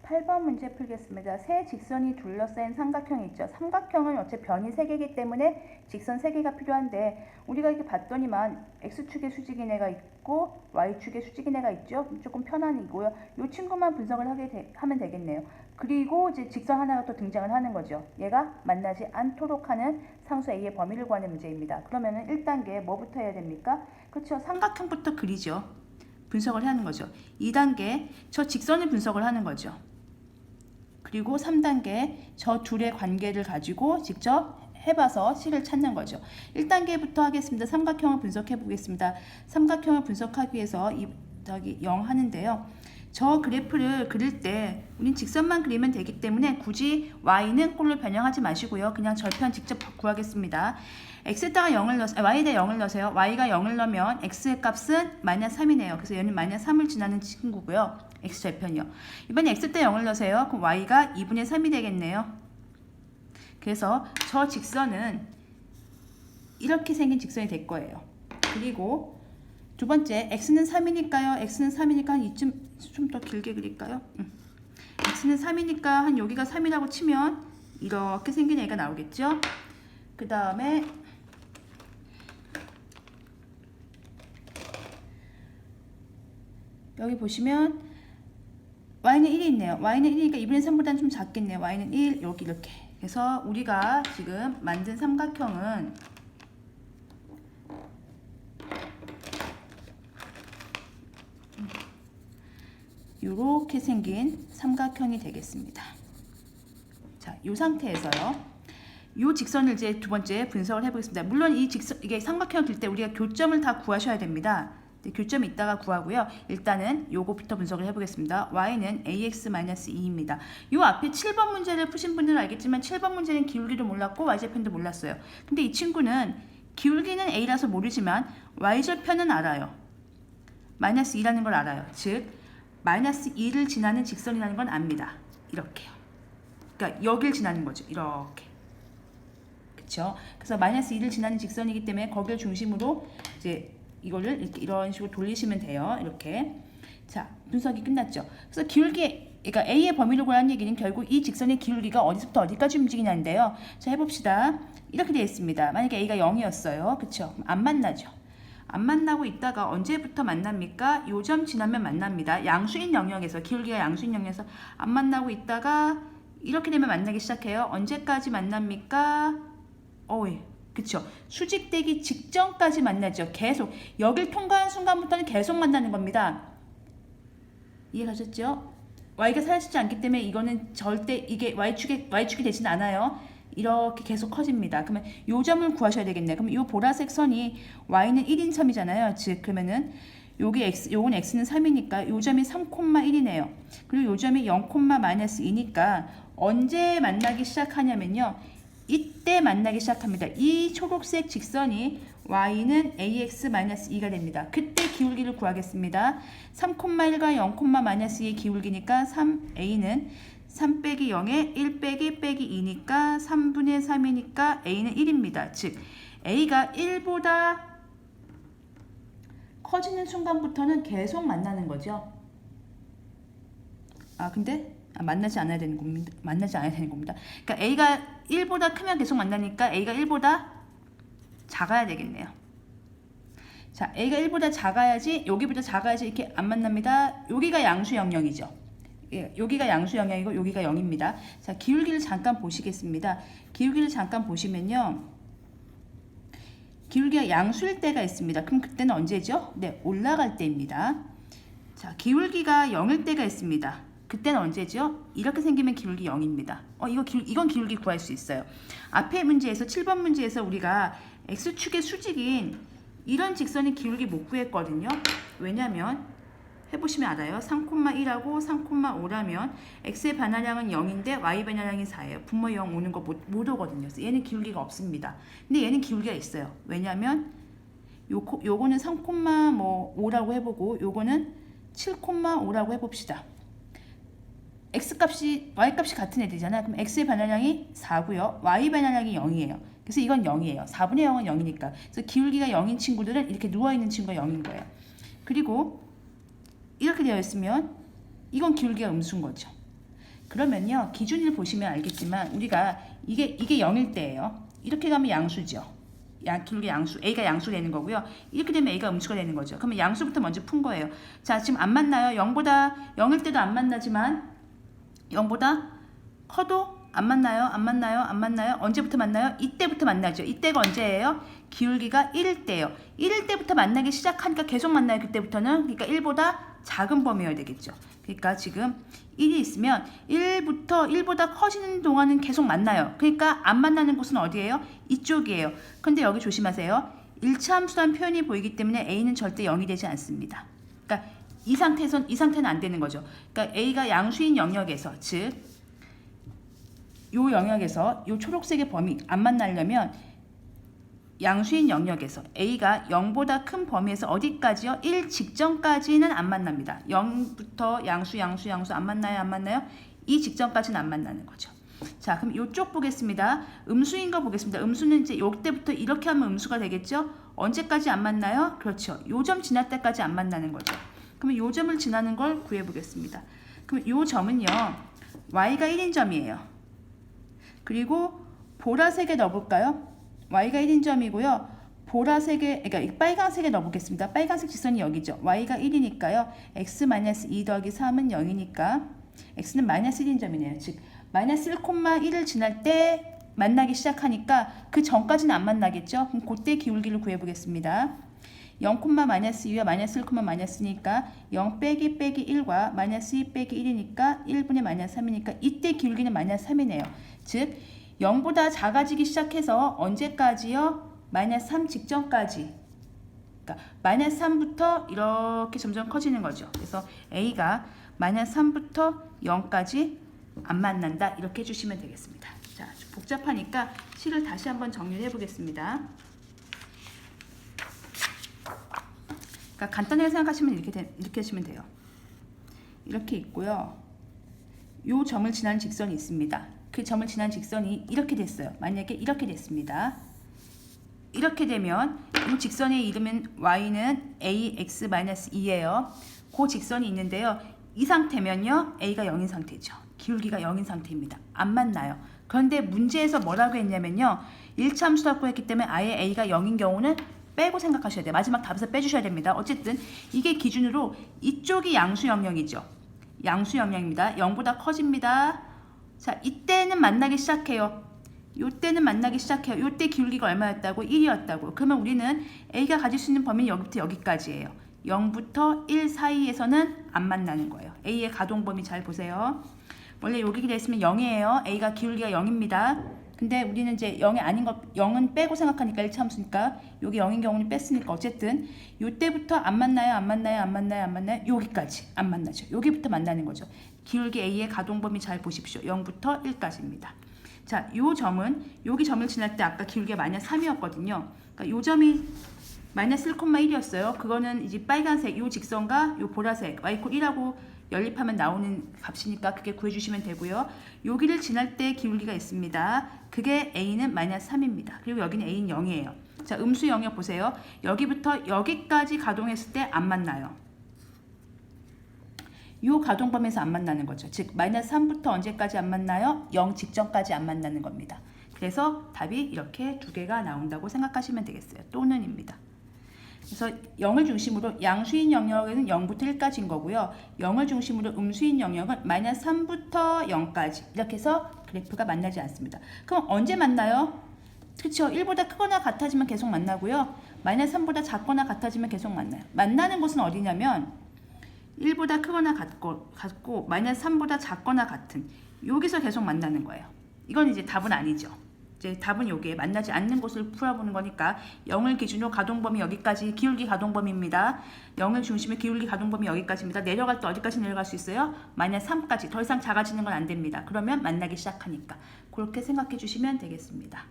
8번 문제 풀겠습니다. 세 직선이 둘러싸인 삼각형이 있죠. 삼각형은 어차피 변이 3개이기 때문에 직선 3개가 필요한데 우리가 이렇게 봤더니만 X축의 수직인 애가 있고 Y축의 수직인 애가 있죠. 조금 편안이고요. 이 친구만 분석을 하면 되겠네요. 그리고 이제 직선 하나가 또 등장을 하는 거죠. 얘가 만나지 않도록 하는 상수 A의 범위를 구하는 문제입니다. 그러면은 1단계 뭐부터 해야 됩니까? 그렇죠. 삼각형부터 그리죠. 분석을 하는 거죠. 2단계 저 직선을 분석을 하는 거죠. 그리고 3단계 저 둘의 관계를 가지고 직접 해봐서 식을 찾는 거죠. 1단계부터 하겠습니다. 삼각형을 분석해 보겠습니다. 삼각형을 분석하기 위해서 여기 0 하는데요. 저 그래프를 그릴 때 우린 직선만 그리면 되기 때문에 굳이 y는 꼴로 변형하지 마시고요. 그냥 절편 직접 구하겠습니다. x에다가 0을 넣으세요. y에다 0을 넣으세요. y가 0을 넣으면 x의 값은 마이너스 3이네요. 그래서 얘는 마이너스 3을 지나는 친구고요. x 절편이요. 이번에 x에다 0을 넣으세요. 그럼 y가 2분의 3이 되겠네요. 그래서 저 직선은 이렇게 생긴 직선이 될 거예요. 그리고 두 번째, x는 3이니까요. x는 3이니까 한 이쯤 좀 더 길게 그릴까요? x는 3이니까 한 여기가 3이라고 치면 이렇게 생긴 애가 나오겠죠? 그 다음에 여기 보시면 y는 1이 있네요. y는 1이니까 2분의 3보다는 좀 작겠네요. y는 1, 여기 이렇게. 그래서 우리가 지금 만든 삼각형은 이렇게 생긴 삼각형이 되겠습니다. 자, 이 상태에서요. 이 직선을 이제 두 번째 분석을 해보겠습니다. 물론 이 직선, 이게 삼각형을 그릴 때 우리가 교점을 다 구하셔야 됩니다. 교점이 있다가 구하고요. 일단은 요거부터 분석을 해보겠습니다. y는 ax-2입니다. 요 앞에 7번 문제를 푸신 분들은 알겠지만 7번 문제는 기울기도 몰랐고 y절편도 몰랐어요. 근데 이 친구는 기울기는 a라서 모르지만 y절편은 알아요. 마이너스 2라는 걸 알아요. 즉 마이너스 2를 지나는 직선이라는 건 압니다. 이렇게요. 그러니까 여길 지나는 거죠. 이렇게. 그렇죠? 그래서 마이너스 2를 지나는 직선이기 때문에 거기를 중심으로 이제 이거를 이렇게 이런 식으로 돌리시면 돼요. 이렇게. 자, 분석이 끝났죠. 그래서 기울기, 그러니까 A의 범위를 구하는 얘기는 결국 이 직선의 기울기가 어디서부터 어디까지 움직이냐인데요. 자, 해봅시다. 이렇게 되어 있습니다. 만약에 A가 0이었어요. 그렇죠? 안 만나죠. 안 만나고 있다가 언제부터 만납니까? 요 점 지나면 만납니다. 양수인 영역에서, 기울기가 양수인 영역에서 안 만나고 있다가 이렇게 되면 만나기 시작해요. 언제까지 만납니까? 그쵸. 수직되기 직전까지 만나죠. 계속. 여길 통과한 순간부터는 계속 만나는 겁니다. 이해가셨죠? y가 사라지지 않기 때문에 이거는 절대 이게 y축이 되진 않아요. 이렇게 계속 커집니다. 그러면 요 점을 구하셔야 되겠네요. 그럼 요 보라색 선이 y는 1인 점이잖아요. 즉 그러면은 요건 x는 3이니까 요 점이 3,1이네요. 그리고 요 점이 0,-2니까 언제 만나기 시작하냐면요. 이때 만나기 시작합니다. 이 초록색 직선이 y는 ax-2가 됩니다. 그때 기울기를 구하겠습니다. 3,1과 0,-2의 기울기니까 3a는 3 빼기 0에 1 빼기 2니까 3분의 3이니까 a는 1입니다. 즉 a가 1보다 커지는 순간부터는 계속 만나는 거죠. 근데 만나지 않아야 되는 겁니다. 그러니까 a가 1보다 크면 계속 만나니까 a가 1보다 작아야 되겠네요. 자, a가 1보다 작아야지, 여기보다 작아야지 이렇게 안 만납니다. 여기가 양수 영역이죠. 예, 여기가 양수 영역이고 여기가 0입니다. 자, 기울기를 잠깐 보시겠습니다. 기울기를 잠깐 보시면요. 기울기가 양수일 때가 있습니다. 그럼 그때는 언제죠? 네, 올라갈 때입니다. 자, 기울기가 0일 때가 있습니다. 그때는 언제죠? 이렇게 생기면 기울기 0입니다. 이건 기울기 구할 수 있어요. 앞에 문제에서 7번 문제에서 우리가 x축의 수직인 이런 직선의 기울기 못 구했거든요. 왜냐면 해보시면 알아요. 3,1하고 3,5라면 x의 반환량은 0인데 y 반환량이 4예요. 분모 0 오는 거 못 오거든요. 그래서 얘는 기울기가 없습니다. 근데 얘는 기울기가 있어요. 왜냐면 요거는 3,5라고 해보고 요거는 7,5라고 해봅시다. x값이 y값이 같은 애들이잖아요. 그럼 x의 반환량이 4고요. y 반환량이 0이에요. 그래서 이건 0이에요. 4분의 0은 0이니까. 그래서 기울기가 0인 친구들은 이렇게 누워있는 친구가 0인 거예요. 그리고 이렇게 되어 있으면 이건 기울기가 음수인 거죠. 그러면요, 기준을 보시면 알겠지만 우리가 이게 0일 때예요. 이렇게 가면 양수죠. 기울기 양수, A가 양수 되는 거고요. 이렇게 되면 A가 음수가 되는 거죠. 그러면 양수부터 먼저 푼 거예요. 자, 지금 안 만나요. 0일 때도 안 만나지만 0보다 커도 안 만나요. 안 만나요. 안 만나요. 언제부터 만나요? 이때부터 만나죠. 이때가 언제예요? 기울기가 1일 때예요. 1일 때부터 만나기 시작하니까 계속 만나요. 그때부터는. 그러니까 1보다 작은 범위여야 되겠죠. 그러니까 지금 1이 있으면 1보다 커지는 동안은 계속 만나요. 그러니까 안 만나는 곳은 어디예요? 이쪽이에요. 근데 여기 조심하세요. 1차 함수라는 표현이 보이기 때문에 A는 절대 0이 되지 않습니다. 그러니까 이 상태는 안 되는 거죠. 그러니까 A가 양수인 영역에서, 즉 요 영역에서 요 초록색의 범위 안 만나려면 양수인 영역에서 A가 0보다 큰 범위에서 어디까지요? 1 직전까지는 안 만납니다. 0부터 양수 안 만나요? 안 만나요? 이 직전까지는 안 만나는 거죠. 자, 그럼 이쪽 보겠습니다. 음수인 거 보겠습니다. 음수는 이제 요때부터 이렇게 하면 음수가 되겠죠? 언제까지 안 만나요? 그렇죠. 요 점 지날 때까지 안 만나는 거죠. 그러면 요 점을 지나는 걸 구해 보겠습니다. 그럼 요 점은요, y가 1인 점이에요. 그리고 보라색에 넣어볼까요? y가 1인 점이고요. 보라색에, 그러니까 빨간색에 넣어보겠습니다. 빨간색 직선이 여기죠. y가 1이니까요. x-2 더하기 3은 0이니까 x는 마이너스 1인 점이네요. 즉 마이너스 1,1을 지날 때 만나기 시작하니까 그 전까지는 안 만나겠죠. 그럼 그때 기울기를 구해보겠습니다. 0,-2와 마이너스 1,-2니까 0 빼기 1과 마이너스 2 빼기 1이니까 1분의 마이너스 3이니까 이때 기울기는 마이너스 3이네요. 즉 0보다 작아지기 시작해서 언제까지요? 마이너스 3 직전까지. 그러니까 마이너스 3부터 이렇게 점점 커지는 거죠. 그래서 A가 마이너스 3부터 0까지 안 만난다. 이렇게 해주시면 되겠습니다. 자, 복잡하니까 식을 다시 한번 정리를 해보겠습니다. 그러니까 간단하게 생각하시면 이렇게 하시면 돼요. 이렇게 있고요. 요 점을 지나는 직선이 있습니다. 그 점을 지난 직선이 이렇게 됐어요. 만약에 이렇게 됐습니다. 이렇게 되면 이 직선의 이름은 y는 ax-2예요. 그 직선이 있는데요. 이 상태면요. a가 0인 상태죠. 기울기가 0인 상태입니다. 안 만나요. 그런데 문제에서 뭐라고 했냐면요. 1차 함수라고 했기 때문에 아예 a가 0인 경우는 빼고 생각하셔야 돼요. 마지막 답에서 빼주셔야 됩니다. 어쨌든 이게 기준으로 이쪽이 양수 영역이죠. 양수 영역입니다. 0보다 커집니다. 자, 이때는 만나기 시작해요. 요때는 만나기 시작해요. 요때 기울기가 얼마였다고? 1이었다고. 그러면 우리는 A가 가질 수 있는 범위는 여기부터 여기까지예요. 0부터 1 사이에서는 안 만나는 거예요. A의 가동 범위 잘 보세요. 원래 여기 됐으면 0이에요. A가 기울기가 0입니다. 근데 우리는 이제 0이 아닌 거, 0은 빼고 생각하니까 1차 함수니까 여기 0인 경우는 뺐으니까 어쨌든 요때부터 안 만나요? 안 만나요? 안 만나요? 안 만나요? 여기까지 안 만나죠. 여기부터 만나는 거죠. 기울기 A의 가동 범위 잘 보십시오. 0부터 1까지입니다. 자, 요 점은 여기 점을 지날 때 아까 기울기가 마이너스 3이었거든요. 그러니까 요 점이 마이너스 1,1이었어요. 그거는 이제 빨간색 요 직선과 요 보라색 y=1하고 연립하면 나오는 값이니까 그게 구해주시면 되고요. 여기를 지날 때 기울기가 있습니다. 그게 A는 마이너스 3입니다. 그리고 여기는 A는 0이에요. 자, 음수 영역 보세요. 여기부터 여기까지 가동했을 때 안 만나요. 요 가동범위에서 안 만나는 거죠. 즉 마이너스 3부터 언제까지 안 만나요? 0 직전까지 안 만나는 겁니다. 그래서 답이 이렇게 두 개가 나온다고 생각하시면 되겠어요. 또는입니다. 그래서 0을 중심으로 양수인 영역에는 0부터 1까지인 거고요. 0을 중심으로 음수인 영역은 마이너스 3부터 0까지 이렇게 해서 그래프가 만나지 않습니다. 그럼 언제 만나요? 그렇죠. 1보다 크거나 같아지면 계속 만나고요. 마이너스 3보다 작거나 같아지면 계속 만나요. 만나는 곳은 어디냐면 1보다 크거나 같고 마이너스 3보다 작거나 같은 여기서 계속 만나는 거예요. 이건 이제 답은 아니죠. 이제 답은 여기에 만나지 않는 곳을 풀어보는 거니까 0을 기준으로 가동범위 여기까지 기울기 가동범위입니다. 0을 중심에 기울기 가동범위 여기까지입니다. 내려갈 때 어디까지 내려갈 수 있어요? 마이너스 3까지. 더 이상 작아지는 건 안 됩니다. 그러면 만나기 시작하니까. 그렇게 생각해 주시면 되겠습니다.